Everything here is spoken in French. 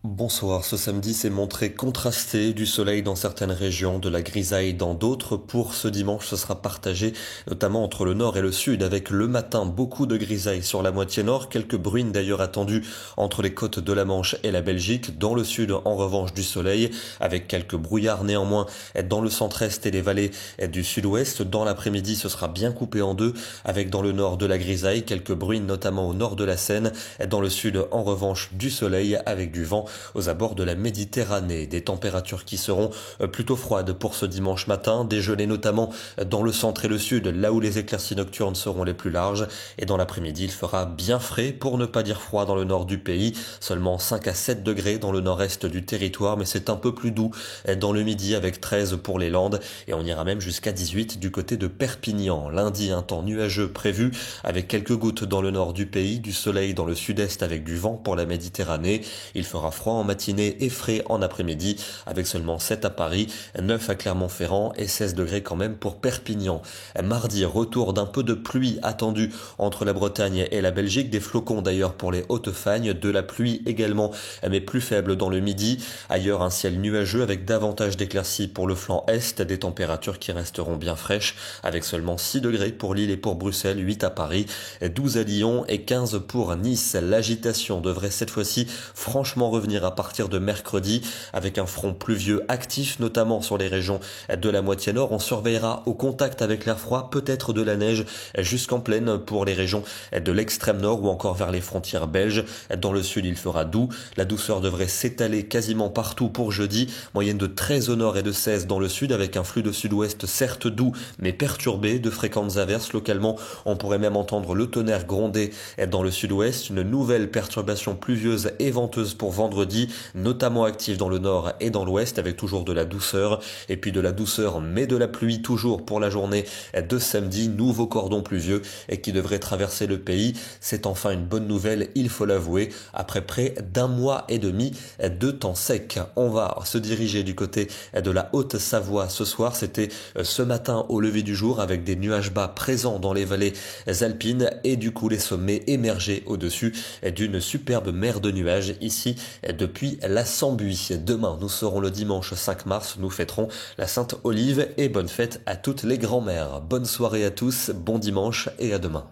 Bonsoir, ce samedi s'est montré contrasté, du soleil dans certaines régions, de la grisaille dans d'autres. Pour ce dimanche, ce sera partagé, notamment entre le nord et le sud, avec le matin beaucoup de grisaille sur la moitié nord, quelques bruines d'ailleurs attendues entre les côtes de la Manche et la Belgique. Dans le sud, en revanche, du soleil, avec quelques brouillards néanmoins dans le centre-est et les vallées du sud-ouest. Dans l'après-midi, ce sera bien coupé en deux, avec dans le nord de la grisaille, quelques bruines notamment au nord de la Seine. Dans le sud, en revanche, du soleil avec du vent aux abords de la Méditerranée. Des températures qui seront plutôt froides pour ce dimanche matin, des gelées notamment dans le centre et le sud, là où les éclaircies nocturnes seront les plus larges. Et dans l'après-midi, il fera bien frais, pour ne pas dire froid dans le nord du pays. Seulement 5 à 7 degrés dans le nord-est du territoire, mais c'est un peu plus doux dans le midi avec 13 pour les Landes. Et on ira même jusqu'à 18 du côté de Perpignan. Lundi, un temps nuageux prévu, avec quelques gouttes dans le nord du pays, du soleil dans le sud-est avec du vent pour la Méditerranée. Il fera froid en matinée et frais en après-midi, avec seulement 7 à Paris, 9 à Clermont-Ferrand et 16 degrés quand même pour Perpignan. Mardi, retour d'un peu de pluie attendu entre la Bretagne et la Belgique, des flocons d'ailleurs pour les Hautes-Fagnes, de la pluie également, mais plus faible dans le midi. Ailleurs, un ciel nuageux avec davantage d'éclaircies pour le flanc est, des températures qui resteront bien fraîches, avec seulement 6 degrés pour Lille et pour Bruxelles, 8 à Paris, 12 à Lyon et 15 pour Nice. L'agitation devrait cette fois-ci franchement revenir à partir de mercredi, avec un front pluvieux actif, notamment sur les régions de la moitié nord. On surveillera au contact avec l'air froid, peut-être de la neige jusqu'en plaine pour les régions de l'extrême nord ou encore vers les frontières belges. Dans le sud, il fera doux. La douceur devrait s'étaler quasiment partout pour jeudi. Moyenne de 13 au nord et de 16 dans le sud, avec un flux de sud-ouest certes doux, mais perturbé, de fréquentes averses. Localement, on pourrait même entendre le tonnerre gronder dans le sud-ouest. Une nouvelle perturbation pluvieuse et venteuse pour vendredi, notamment active dans le nord et dans l'ouest, avec toujours de la douceur. Et puis de la douceur, mais de la pluie toujours pour la journée de samedi. Nouveau cordon pluvieux et qui devrait traverser le pays. C'est enfin une bonne nouvelle, il faut l'avouer, après près d'un mois et demi de temps sec. On va se diriger du côté de la Haute-Savoie ce soir. C'était ce matin au lever du jour, avec des nuages bas présents dans les vallées alpines et du coup les sommets émergés au-dessus d'une superbe mer de nuages ici depuis la Sambuie. Demain, nous serons le dimanche 5 mars, nous fêterons la Sainte Olive et bonne fête à toutes les grand-mères. Bonne soirée à tous, bon dimanche et à demain.